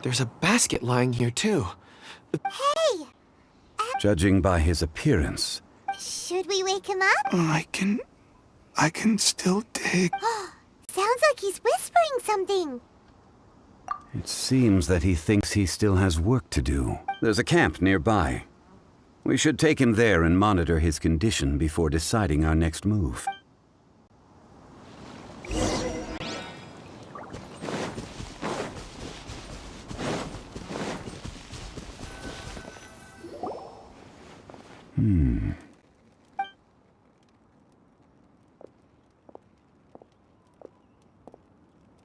There's a basket lying here, too. Hey! Judging by his appearance... Should we wake him up? I can still dig. Sounds like he's whispering something. It seems that he thinks he still has work to do. There's a camp nearby. We should take him there and monitor his condition before deciding our next move.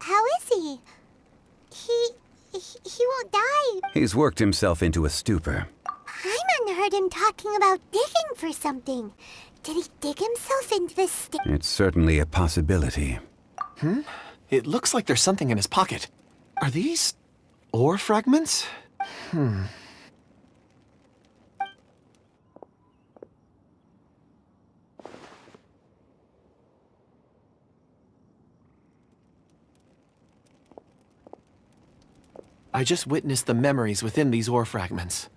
How is he? He won't die. He's worked himself into a stupor. Hyman heard him talking about digging for something. Did he dig himself into this It's certainly a possibility. It looks like there's something in his pocket. Are these ore fragments? I just witnessed the memories within these ore fragments.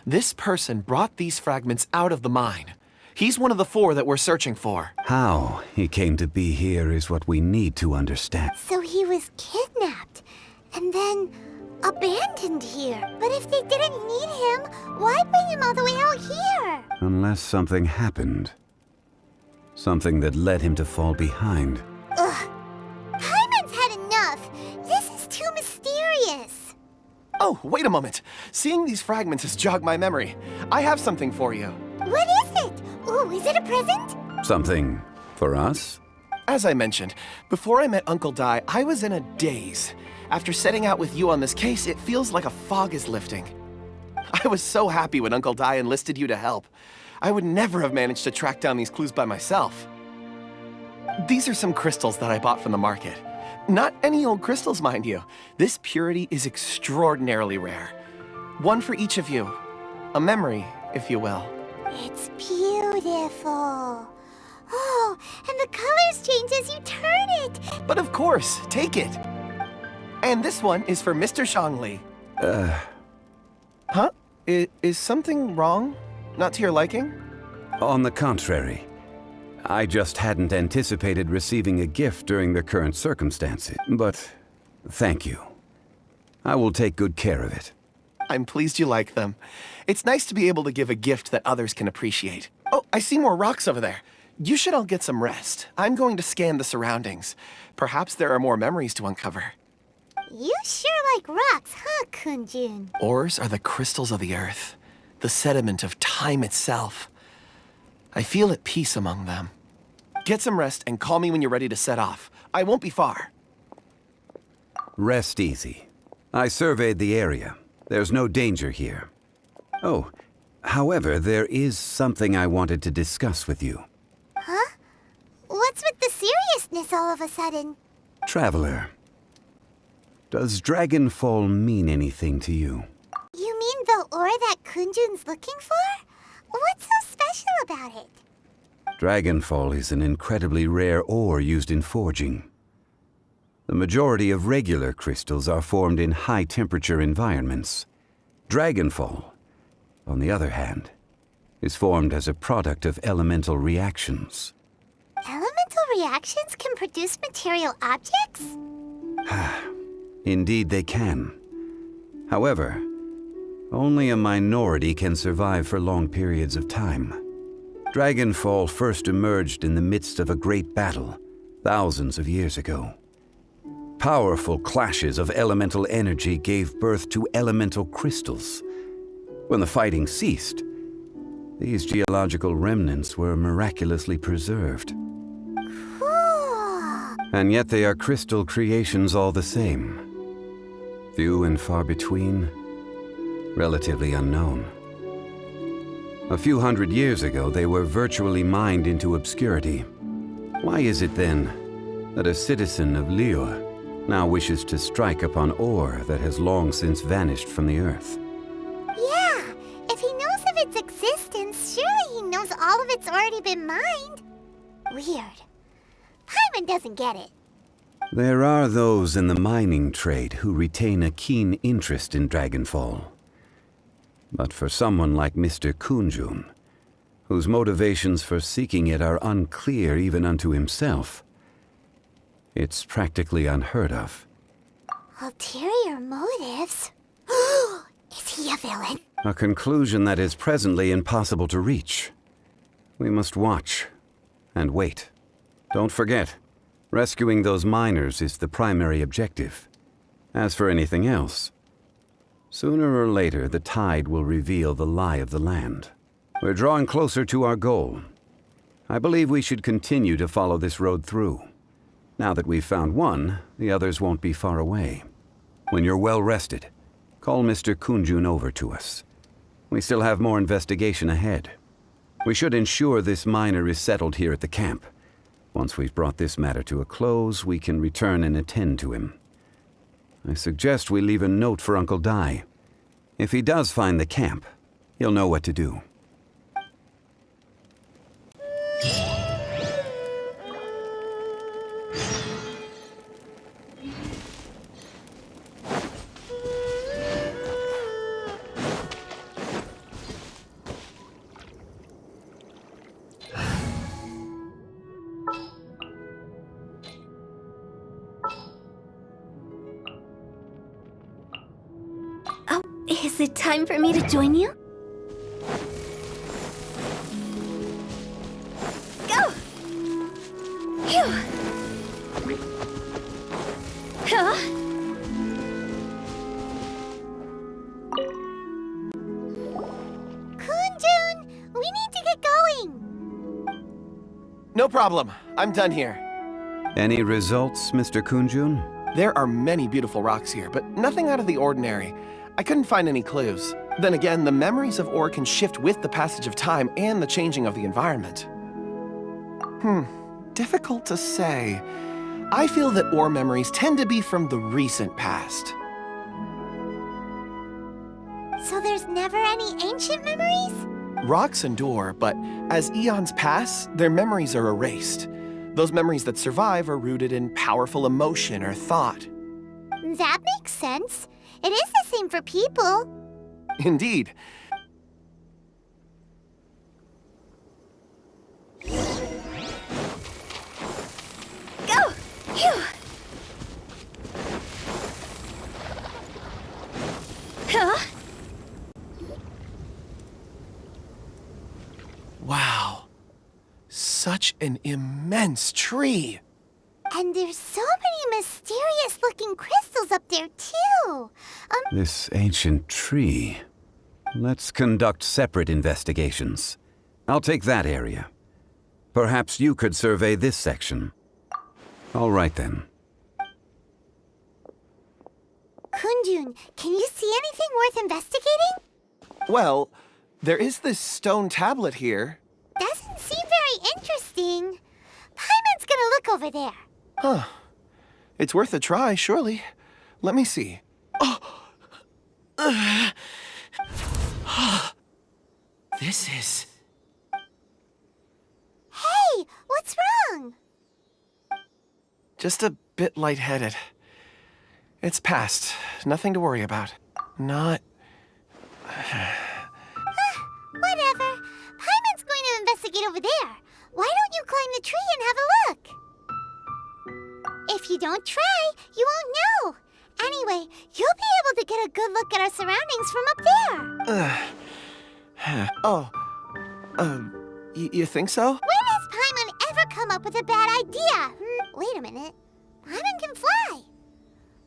This person brought these fragments out of the mine. He's one of the 4 that we're searching for. How he came to be here is what we need to understand. So he was kidnapped and then abandoned here. But if they didn't need him, why bring him all the way out here? Unless something happened. Something that led him to fall behind. Ugh. Hyman's had enough. This is too mysterious. Oh, wait a moment. Seeing these fragments has jogged my memory. I have something for you. What is it? Ooh, is it a present? Something for us? As I mentioned, before I met Uncle Dai, I was in a daze. After setting out with you on this case, it feels like a fog is lifting. I was so happy when Uncle Dai enlisted you to help. I would never have managed to track down these clues by myself. These are some crystals that I bought from the market. Not any old crystals, mind you. This purity is extraordinarily rare. One for each of you. A memory, if you will. It's beautiful. Oh, and the colors change as you turn it. But of course, take it. And this one is for Mr. Shangli. Huh? Is something wrong? Not to your liking? On the contrary. I just hadn't anticipated receiving a gift during the current circumstances. But thank you. I will take good care of it. I'm pleased you like them. It's nice to be able to give a gift that others can appreciate. Oh, I see more rocks over there. You should all get some rest. I'm going to scan the surroundings. Perhaps there are more memories to uncover. You sure like rocks, huh, Kunjun? Ores are the crystals of the earth, the sediment of time itself. I feel at peace among them. Get some rest and call me when you're ready to set off. I won't be far. Rest easy. I surveyed the area. There's no danger here. Oh, however, there is something I wanted to discuss with you. Huh? What's with the seriousness all of a sudden? Traveler, does Dragonfall mean anything to you? You mean the ore that Kunjun's looking for? What's so special about it? Dragonfall is an incredibly rare ore used in forging. The majority of regular crystals are formed in high-temperature environments. Dragonfall, on the other hand, is formed as a product of elemental reactions. Elemental reactions can produce material objects? Indeed they can. However, only a minority can survive for long periods of time. Dragonfall first emerged in the midst of a great battle, thousands of years ago. Powerful clashes of elemental energy gave birth to elemental crystals. When the fighting ceased, these geological remnants were miraculously preserved. Cool. And yet they are crystal creations all the same. Few and far between, relatively unknown. A few hundred years ago, they were virtually mined into obscurity. Why is it then that a citizen of Liyue now wishes to strike upon ore that has long since vanished from the earth? Yeah, if he knows of its existence, surely he knows all of it's already been mined. Weird. Hyman doesn't get it. There are those in the mining trade who retain a keen interest in Dragonfall. But for someone like Mr. Kunjun, whose motivations for seeking it are unclear even unto himself, it's practically unheard of. Ulterior motives? Is he a villain? A conclusion that is presently impossible to reach. We must watch and wait. Don't forget, rescuing those miners is the primary objective. As for anything else, sooner or later the tide will reveal the lie of the land. We're drawing closer to our goal. I believe we should continue to follow this road through. Now that we've found one, the others won't be far away. When you're well rested, call Mr. Kunjun over to us. We still have more investigation ahead. We should ensure this miner is settled here at the camp. Once we've brought this matter to a close, we can return and attend to him. I suggest we leave a note for Uncle Dai. If he does find the camp, he'll know what to do. Is it time for me to join you? Go! Phew! Huh? Kunjun! We need to get going! No problem. I'm done here. Any results, Mr. Kunjun? There are many beautiful rocks here, but nothing out of the ordinary. I couldn't find any clues. Then again, the memories of ore can shift with the passage of time and the changing of the environment. Difficult to say. I feel that ore memories tend to be from the recent past. So there's never any ancient memories? Rocks endure, but as eons pass, their memories are erased. Those memories that survive are rooted in powerful emotion or thought. That makes sense. It is the same for people. Indeed. Go! Phew! Huh? Wow. Such an immense tree. And there's so many mysterious-looking crystals up there, too. This ancient tree. Let's conduct separate investigations. I'll take that area. Perhaps you could survey this section. All right, then. Kunjun, can you see anything worth investigating? Well, there is this stone tablet here. Doesn't seem very interesting. Paimon's gonna look over there. Huh. It's worth a try, surely. Let me see. This is... Hey, what's wrong? just a bit lightheaded. It's past. Nothing to worry about. Not... Whatever. Paimon's going to investigate over there. Why don't you climb the tree and have a look? If you don't try, you won't know. Anyway, you'll be able to get a good look at our surroundings from up there. You think so? When has Paimon ever come up with a bad idea? Wait a minute. Paimon can fly.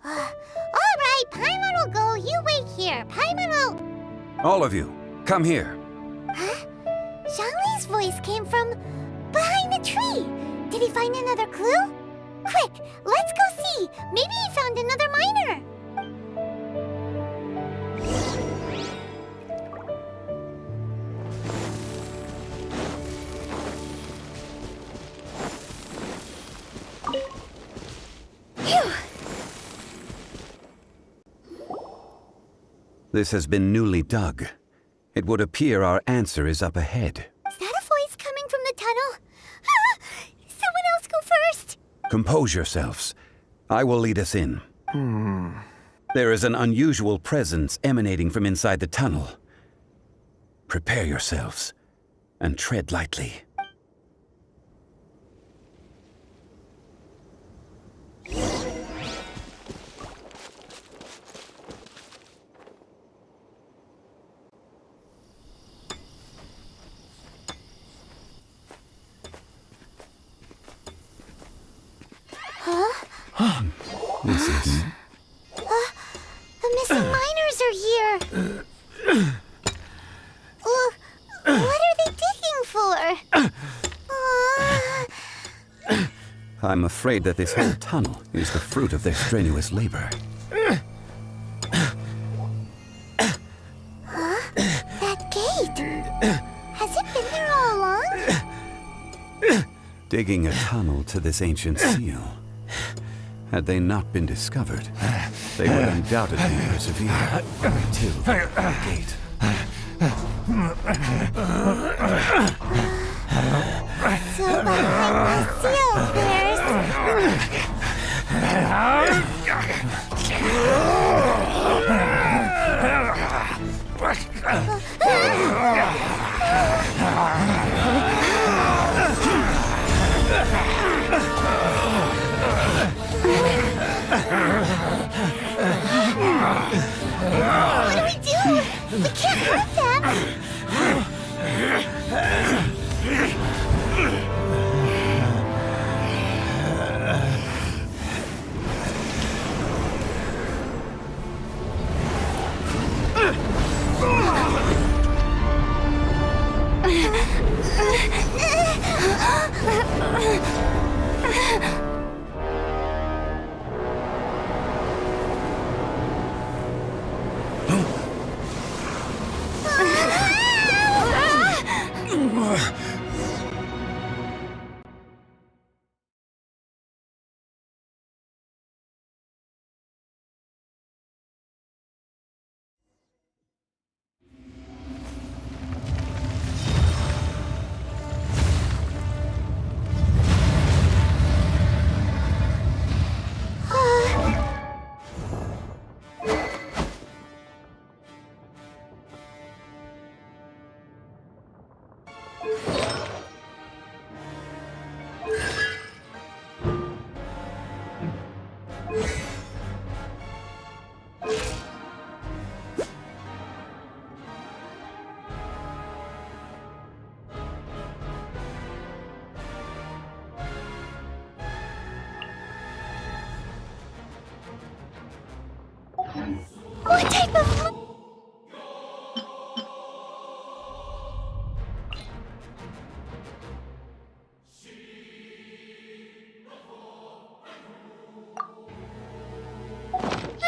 All right, Paimon will go. You wait here. Paimon will... All of you, come here. Huh? Zhongli's voice came from behind the tree. Did he find another clue? Quick, let's go see. Maybe he found another miner. Phew. This has been newly dug. It would appear our answer is up ahead. Is that a voice coming from the tunnel? Someone else go first. Compose yourselves. I will lead us in. There is an unusual presence emanating from inside the tunnel. Prepare yourselves, and tread lightly. This is... The missing miners are here. What are they digging for? I'm afraid that this whole tunnel is the fruit of their strenuous labor. That gate. Has it been there all along? Digging a tunnel to this ancient seal. Had they not been discovered, they would undoubtedly persevere until the gate. So behind the seal, there's... What do we do? We can't hurt them. What type of...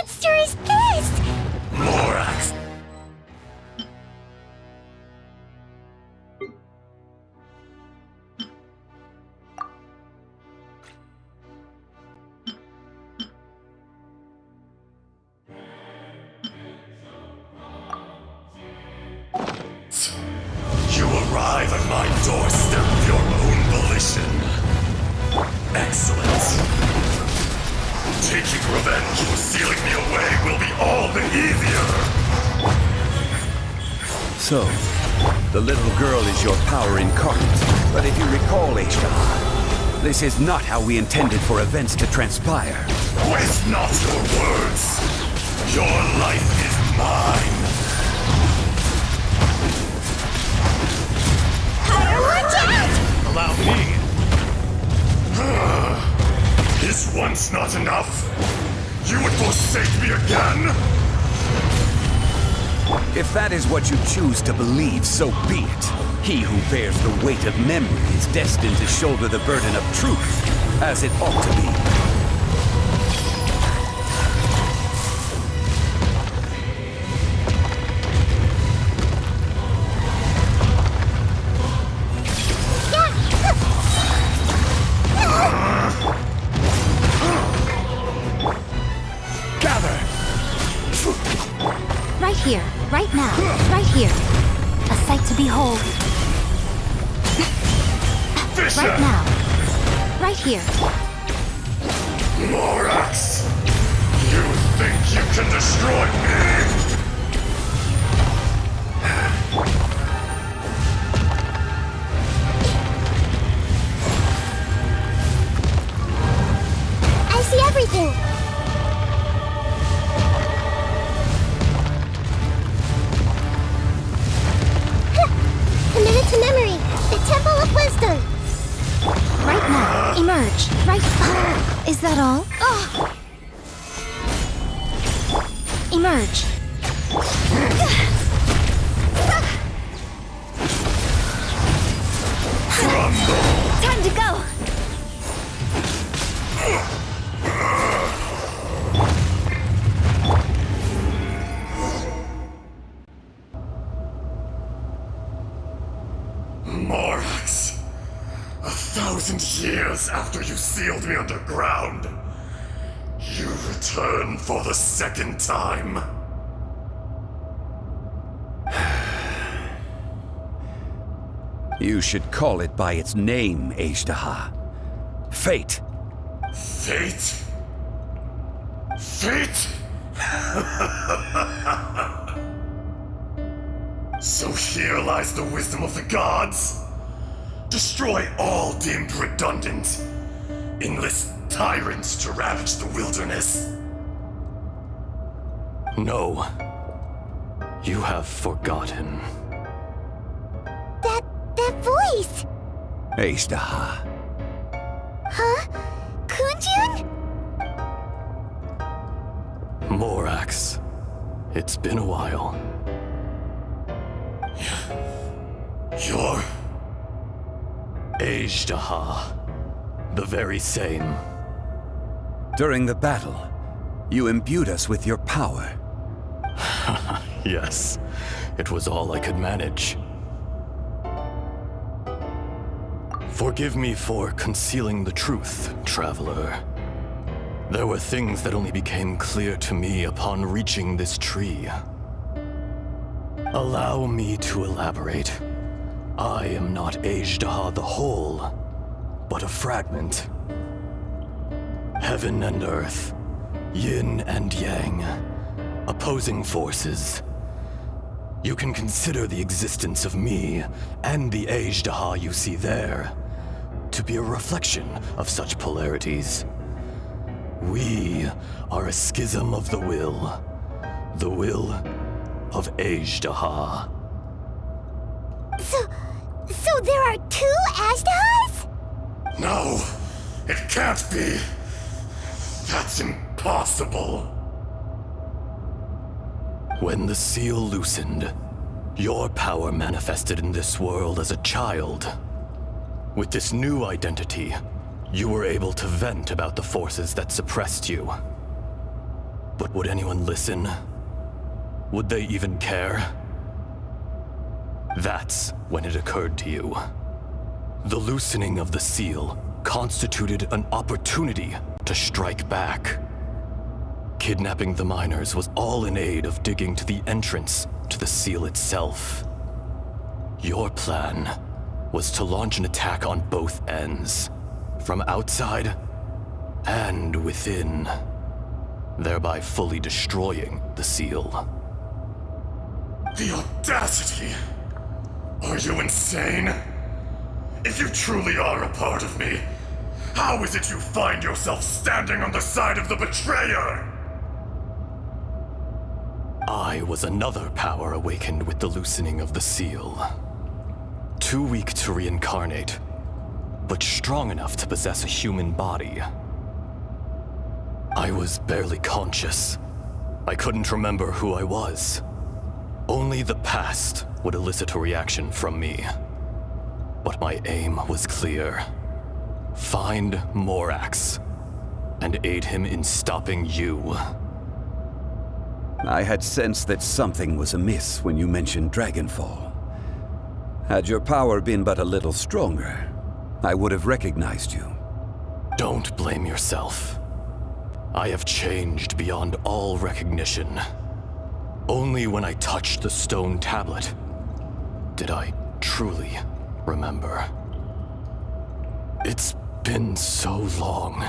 monster is this? Morax! You arrive at my doorstep of your own volition. Excellent. Taking revenge for sealing me away will be all the easier. So, the little girl is your power incarnate. But if you recall, Azdaha, this is not how we intended for events to transpire. Waste not your words. Your life is mine. Watch out! Allow me. Is once not enough? You would forsake me again? If that is what you choose to believe, so be it. He who bears the weight of memory is destined to shoulder the burden of truth, as it ought to be. Right here, right now, right here. A sight to behold. Fisher! Right now. Right here. Morax! You think you can destroy me? I see everything! Committed to memory! The Temple of Wisdom! Right now. Emerge. Right. Is that all? Emerge. Time to go. Morax, 1,000 years after you sealed me underground, you return for the second time. You should call it by its name, Azdaha. Fate. Fate? Fate? So here lies the wisdom of the gods. Destroy all deemed redundant. Enlist tyrants to ravage the wilderness. No. You have forgotten. That voice! Azdaha. Huh? Kunjun? Morax. It's been a while. You're... Azdaha. The very same. During the battle, you imbued us with your power. Yes. It was all I could manage. Forgive me for concealing the truth, Traveler. There were things that only became clear to me upon reaching this tree. Allow me to elaborate. I am not Azdaha the whole, but a fragment. Heaven and earth, yin and yang, opposing forces. You can consider the existence of me and the Azdaha you see there to be a reflection of such polarities. We are a schism of the will of Azdaha. So there are two Azdahas? No, it can't be. That's impossible. When the seal loosened, your power manifested in this world as a child. With this new identity, you were able to vent about the forces that suppressed you. But would anyone listen? Would they even care? That's when it occurred to you. The loosening of the seal constituted an opportunity to strike back. Kidnapping the miners was all in aid of digging to the entrance to the seal itself. Your plan was to launch an attack on both ends, from outside and within, thereby fully destroying the seal. The audacity! Are you insane? If you truly are a part of me, how is it you find yourself standing on the side of the betrayer? I was another power awakened with the loosening of the seal. Too weak to reincarnate, but strong enough to possess a human body. I was barely conscious. I couldn't remember who I was. Only the past would elicit a reaction from me. But my aim was clear. Find Morax, and aid him in stopping you. I had sensed that something was amiss when you mentioned Dragonfall. Had your power been but a little stronger, I would have recognized you. Don't blame yourself. I have changed beyond all recognition. Only when I touched the stone tablet did I truly remember. It's been so long.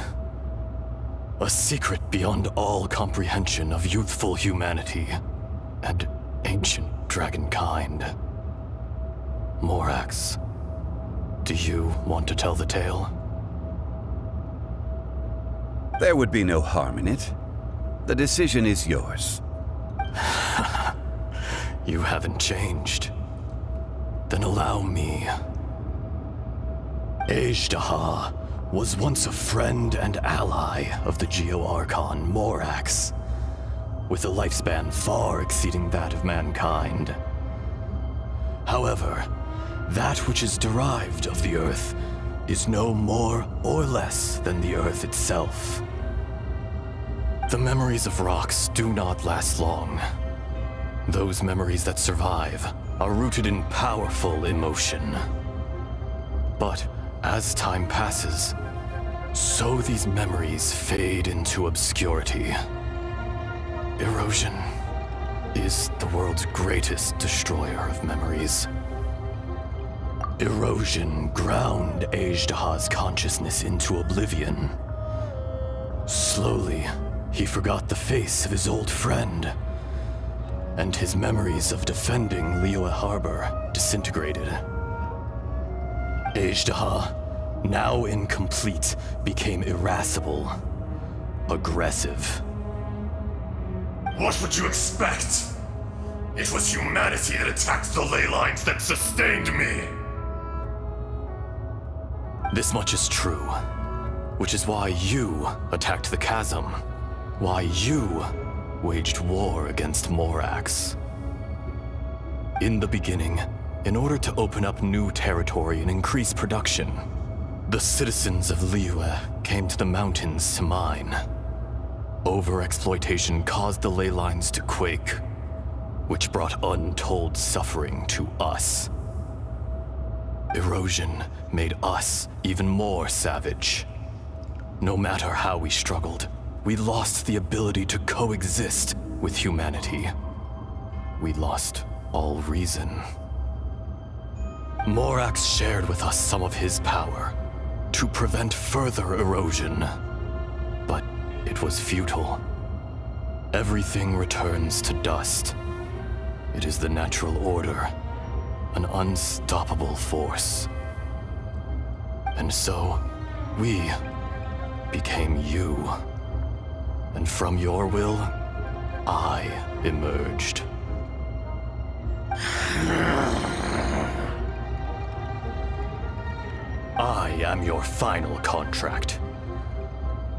A secret beyond all comprehension of youthful humanity and ancient dragonkind. Morax, do you want to tell the tale? There would be no harm in it. The decision is yours. You haven't changed. Then allow me. Azdaha was once a friend and ally of the Geo-Archon Morax, with a lifespan far exceeding that of mankind. However, that which is derived of the Earth is no more or less than the Earth itself. The memories of rocks do not last long. Those memories that survive are rooted in powerful emotion. But as time passes, so these memories fade into obscurity. Erosion is the world's greatest destroyer of memories. Erosion ground Azdaha's consciousness into oblivion. Slowly, he forgot the face of his old friend, and his memories of defending Liyue Harbor disintegrated. Azdaha, now incomplete, became irascible, aggressive. What would you expect? It was humanity that attacked the ley lines that sustained me. This much is true, which is why you attacked the chasm, why you waged war against Morax. In the beginning, in order to open up new territory and increase production, the citizens of Liyue came to the mountains to mine. Overexploitation caused the ley lines to quake, which brought untold suffering to us. Erosion made us even more savage. No matter how we struggled, we lost the ability to coexist with humanity. We lost all reason. Morax shared with us some of his power to prevent further erosion, but it was futile. Everything returns to dust. It is the natural order, an unstoppable force. And so, we became you. And from your will, I emerged. I am your final contract.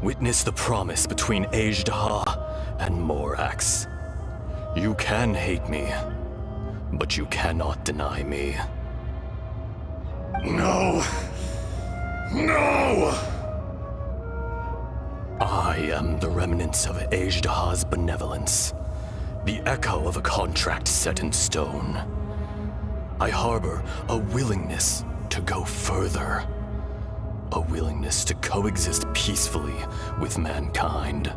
Witness the promise between Azdaha and Morax. You can hate me, but you cannot deny me. No! No! I am the remnants of Azdaha's benevolence, the echo of a contract set in stone. I harbor a willingness to go further, a willingness to coexist peacefully with mankind.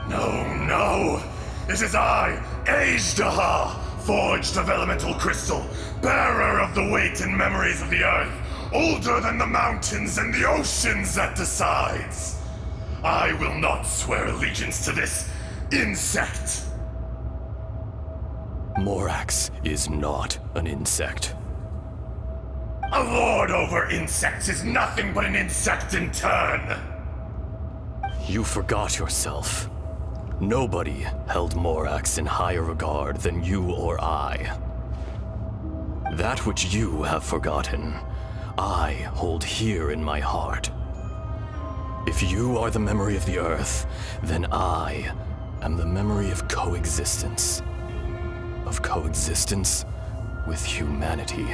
No, no! It is I, Azdaha, forged of elemental crystal, bearer of the weight and memories of the earth, older than the mountains and the oceans that decides. I will not swear allegiance to this insect. Morax is not an insect. A lord over insects is nothing but an insect in turn. You forgot yourself. Nobody held Morax in higher regard than you or I. That which you have forgotten, I hold here in my heart. If you are the memory of the Earth, then I am the memory of coexistence. Of coexistence with humanity.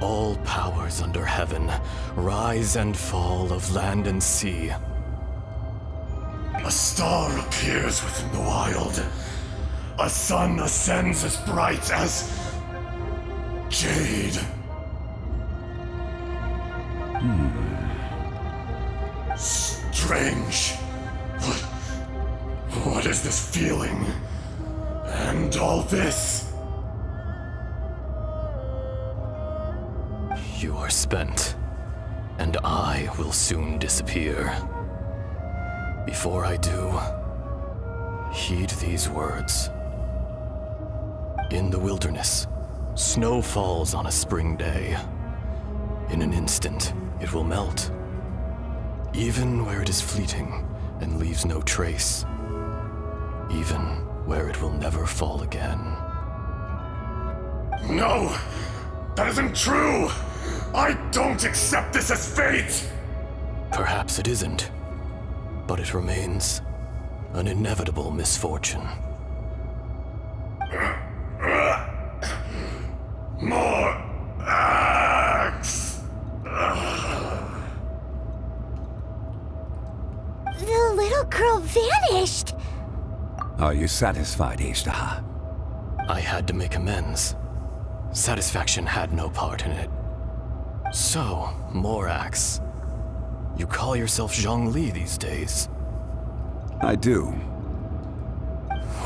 All powers under heaven, rise and fall of land and sea. A star appears within the wild. A sun ascends as bright as jade. Strange. What is this feeling? And all this? You are spent, and I will soon disappear. Before I do, heed these words. In the wilderness, snow falls on a spring day. In an instant, it will melt, even where it is fleeting and leaves no trace, even where it will never fall again. No! That isn't true! I don't accept this as fate! Perhaps it isn't, but it remains an inevitable misfortune. Morax! The little girl vanished! Are you satisfied, Azdaha? I had to make amends. Satisfaction had no part in it. So, Morax, you call yourself Zhongli these days? I do.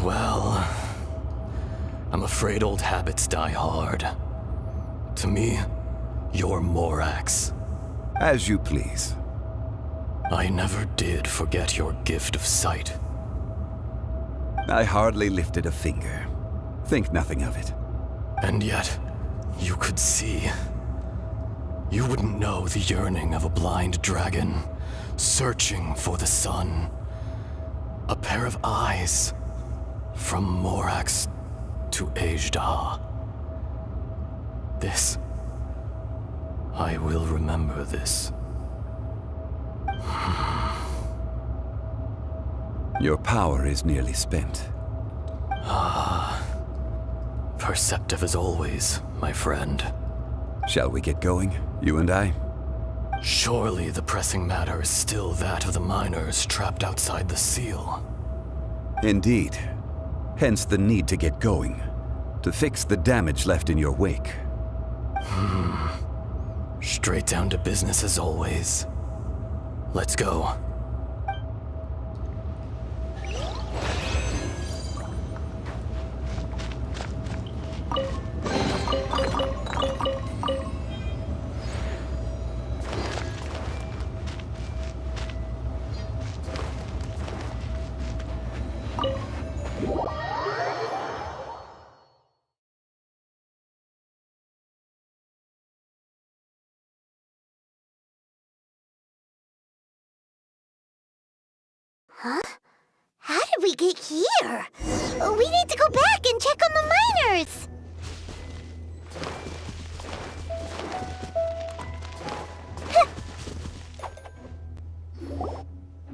Well, I'm afraid old habits die hard. To me, you're Morax. As you please. I never did forget your gift of sight. I hardly lifted a finger. Think nothing of it. And yet, you could see. You wouldn't know the yearning of a blind dragon, searching for the sun. A pair of eyes, from Morax to Azdaha. This, I will remember this. Your power is nearly spent. Perceptive as always, my friend. Shall we get going, you and I? Surely the pressing matter is still that of the miners trapped outside the seal. Indeed. Hence the need to get going. To fix the damage left in your wake. Straight down to business as always. Let's go. Huh? How did we get here? We need to go back and check on the miners!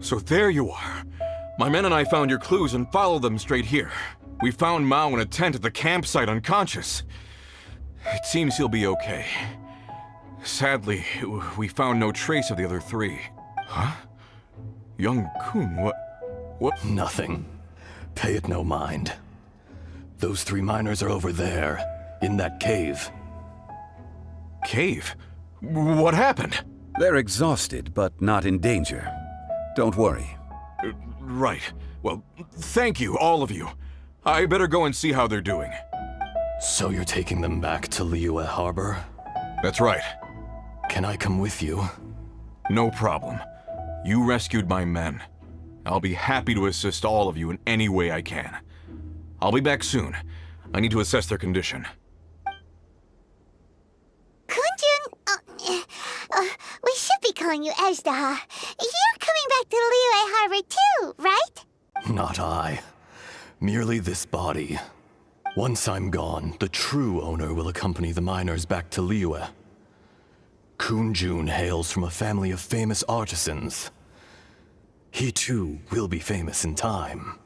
So there you are. My men and I found your clues and followed them straight here. We found Mao in a tent at the campsite unconscious. It seems he'll be okay. Sadly, we found no trace of the other three. Huh? Young Kun, what? Nothing. Pay it no mind. Those three miners are over there, in that cave. Cave? What happened? They're exhausted, but not in danger. Don't worry. Right. Well, thank you, all of you. I better go and see how they're doing. So you're taking them back to Liyue Harbor? That's right. Can I come with you? No problem. You rescued my men. I'll be happy to assist all of you in any way I can. I'll be back soon. I need to assess their condition. Kunjun, we should be calling you Azdaha. You're coming back to Liyue Harbor too, right? Not I. Merely this body. Once I'm gone, the true owner will accompany the miners back to Liyue. Kunjun hails from a family of famous artisans. He too will be famous in time.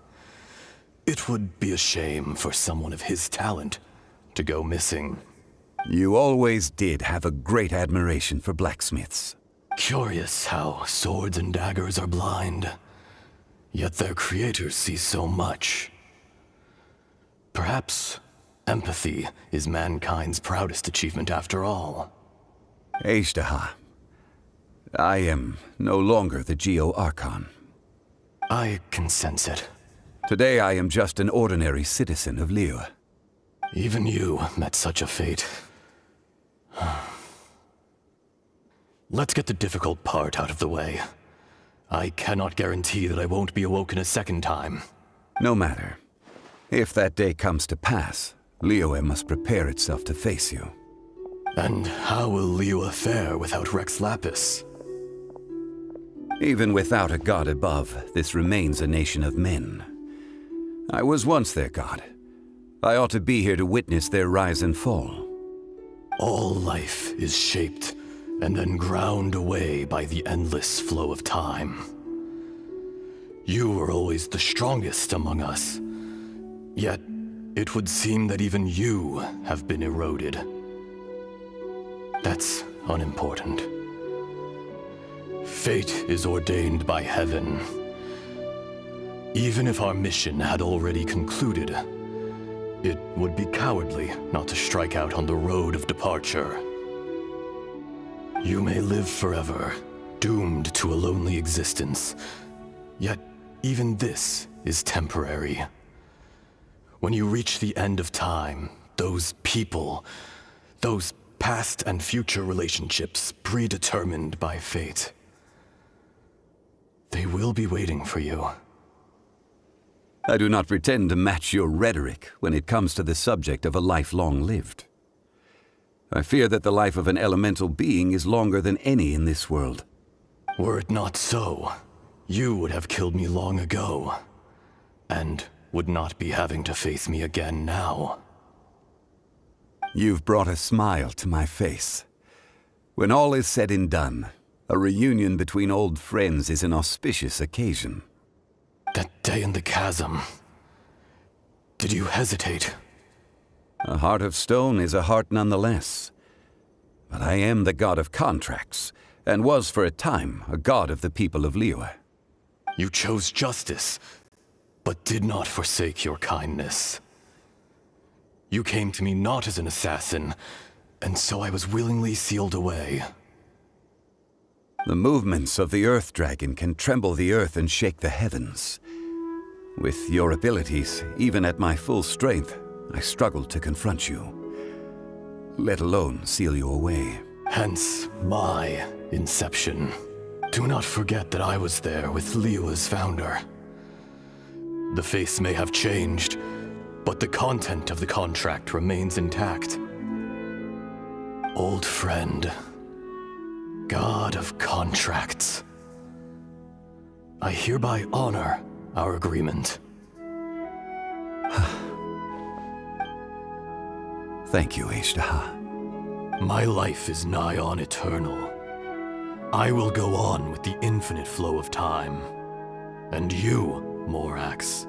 It would be a shame for someone of his talent to go missing. You always did have a great admiration for blacksmiths. Curious how swords and daggers are blind, yet their creators see so much. Perhaps empathy is mankind's proudest achievement after all. Azdaha, I am no longer the Geo-Archon. I can sense it. Today I am just an ordinary citizen of Liyue. Even you met such a fate. Let's get the difficult part out of the way. I cannot guarantee that I won't be awoken a second time. No matter. If that day comes to pass, Liyue must prepare itself to face you. And how will Liyue fare without Rex Lapis? Even without a god above, this remains a nation of men. I was once their god. I ought to be here to witness their rise and fall. All life is shaped and then ground away by the endless flow of time. You were always the strongest among us, yet it would seem that even you have been eroded. That's unimportant. Fate is ordained by heaven. Even if our mission had already concluded, it would be cowardly not to strike out on the road of departure. You may live forever, doomed to a lonely existence, yet even this is temporary. When you reach the end of time, those people, those past and future relationships predetermined by fate, they will be waiting for you. I do not pretend to match your rhetoric when it comes to the subject of a life long lived. I fear that the life of an elemental being is longer than any in this world. Were it not so, you would have killed me long ago, and would not be having to face me again now. You've brought a smile to my face. When all is said and done, a reunion between old friends is an auspicious occasion. That day in the chasm, did you hesitate? A heart of stone is a heart nonetheless. But I am the god of contracts, and was for a time a god of the people of Liyue. You chose justice, but did not forsake your kindness. You came to me not as an assassin, and so I was willingly sealed away. The movements of the Earth Dragon can tremble the earth and shake the heavens. With your abilities, even at my full strength, I struggled to confront you, let alone seal you away. Hence my inception. Do not forget that I was there with Liyue's founder. The face may have changed, but the content of the contract remains intact. Old friend, god of contracts, I hereby honor our agreement. Thank you, Azdaha. My life is nigh on eternal. I will go on with the infinite flow of time. And you, Morax,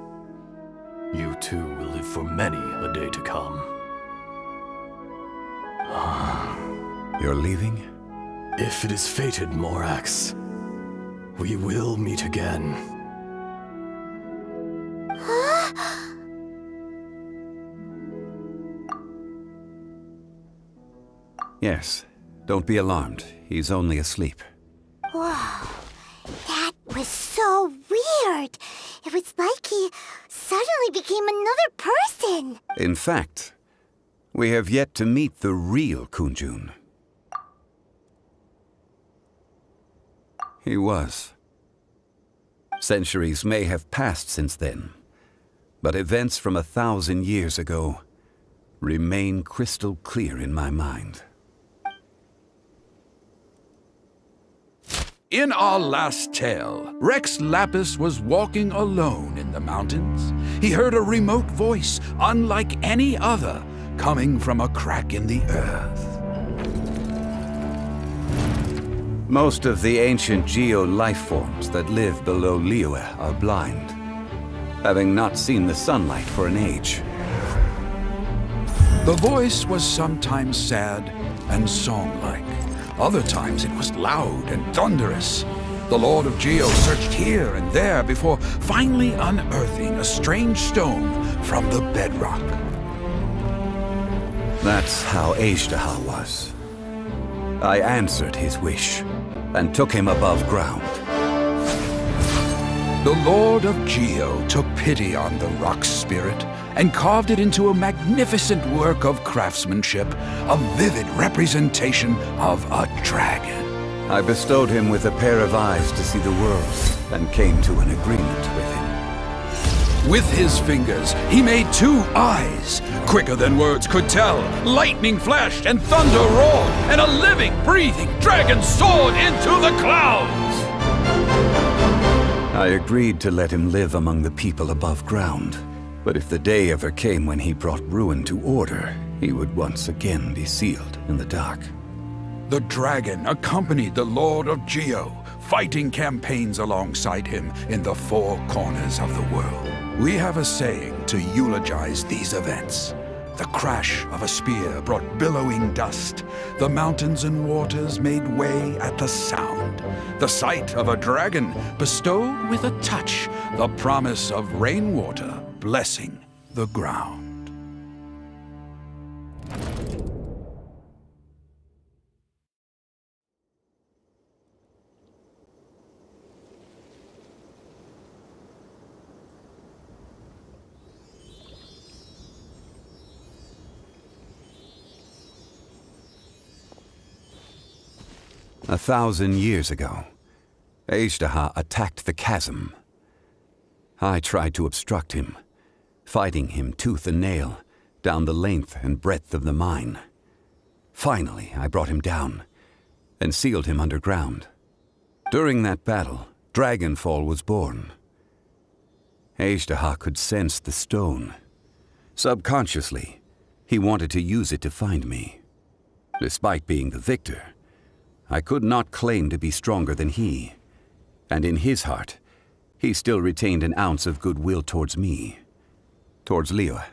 you too will live for many a day to come. You're leaving? If it is fated, Morax, we will meet again. Yes. Don't be alarmed. He's only asleep. Whoa, that was so weird. It was like he suddenly became another person. In fact, we have yet to meet the real Kunjun. He was. Centuries may have passed since then, but events from 1,000 years ago remain crystal clear in my mind. In our last tale, Rex Lapis was walking alone in the mountains. He heard a remote voice, unlike any other, coming from a crack in the earth. Most of the ancient geo life forms that live below Liyue are blind, having not seen the sunlight for an age. The voice was sometimes sad and song-like. Other times it was loud and thunderous. The Lord of Geo searched here and there before finally unearthing a strange stone from the bedrock. That's how Azdaha was. I answered his wish and took him above ground. The Lord of Geo took pity on the rock spirit and carved it into a magnificent work of craftsmanship, a vivid representation of a dragon. I bestowed him with a pair of eyes to see the world, and came to an agreement with him. With his fingers, he made 2 eyes, quicker than words could tell. Lightning flashed and thunder roared, and a living, breathing dragon soared into the clouds. I agreed to let him live among the people above ground. But if the day ever came when he brought ruin to order, he would once again be sealed in the dark. The dragon accompanied the Lord of Geo, fighting campaigns alongside him in the 4 corners of the world. We have a saying to eulogize these events. The crash of a spear brought billowing dust. The mountains and waters made way at the sound. The sight of a dragon bestowed with a touch the promise of rainwater blessing the ground. 1,000 years ago, Azdaha attacked the chasm. I tried to obstruct him, fighting him tooth and nail down the length and breadth of the mine. Finally, I brought him down and sealed him underground. During that battle, Dragonfall was born. Azdaha could sense the stone. Subconsciously, he wanted to use it to find me. Despite being the victor, I could not claim to be stronger than he, and in his heart, he still retained an ounce of goodwill towards me, towards Liyue,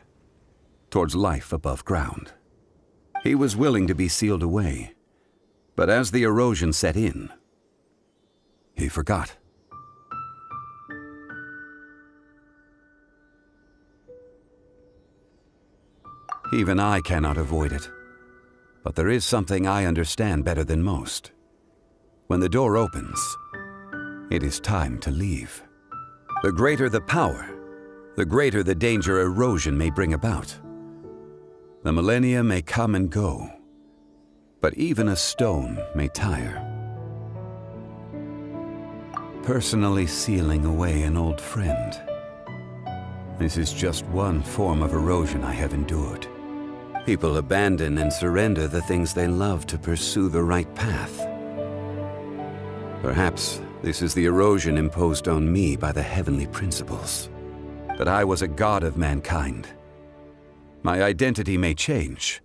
towards life above ground. He was willing to be sealed away, but as the erosion set in, he forgot. Even I cannot avoid it. But there is something I understand better than most. When the door opens, it is time to leave. The greater the power, the greater the danger erosion may bring about. The millennia may come and go, but even a stone may tire. Personally sealing away an old friend. This is just one form of erosion I have endured. People abandon and surrender the things they love to pursue the right path. Perhaps this is the erosion imposed on me by the heavenly principles. That I was a god of mankind. My identity may change,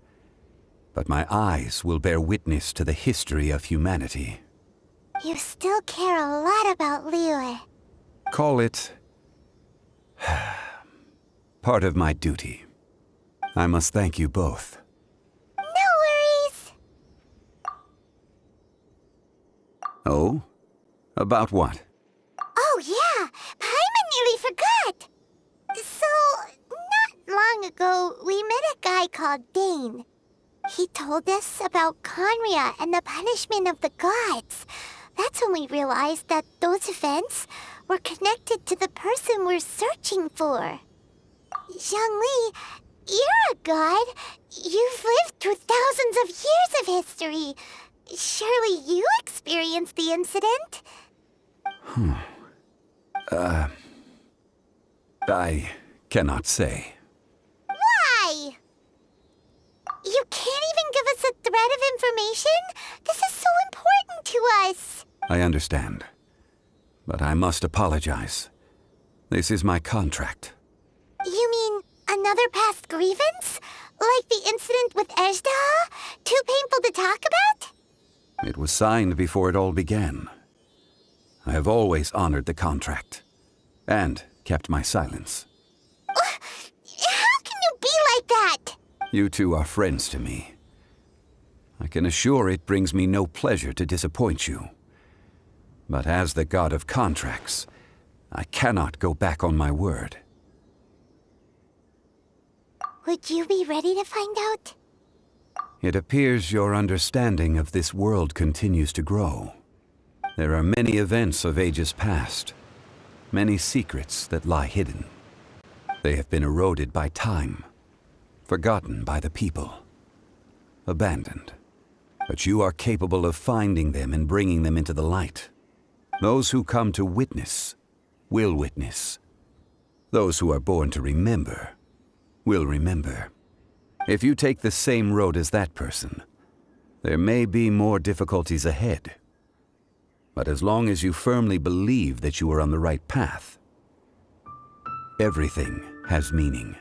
but my eyes will bear witness to the history of humanity. You still care a lot about Liyue. Call it part of my duty. I must thank you both. No worries. Oh? About what? Oh yeah, Paimon nearly forgot. So, not long ago, we met a guy called Dane. He told us about Conria and the punishment of the gods. That's when we realized that those events were connected to the person we're searching for. Zhongli, you're a god. You've lived through thousands of years of history. Surely you experienced the incident? I cannot say. Why? You can't even give us a thread of information? This is so important to us. I understand. But I must apologize. This is my contract. You mean another past grievance? Like the incident with Azdaha? Too painful to talk about? It was signed before it all began. I have always honored the contract. And kept my silence. How can you be like that? You two are friends to me. I can assure it brings me no pleasure to disappoint you. But as the god of contracts, I cannot go back on my word. Would you be ready to find out? It appears your understanding of this world continues to grow. There are many events of ages past, many secrets that lie hidden. They have been eroded by time, forgotten by the people, abandoned. But you are capable of finding them and bringing them into the light. Those who come to witness will witness. Those who are born to remember will remember. If you take the same road as that person, there may be more difficulties ahead. But as long as you firmly believe that you are on the right path, everything has meaning.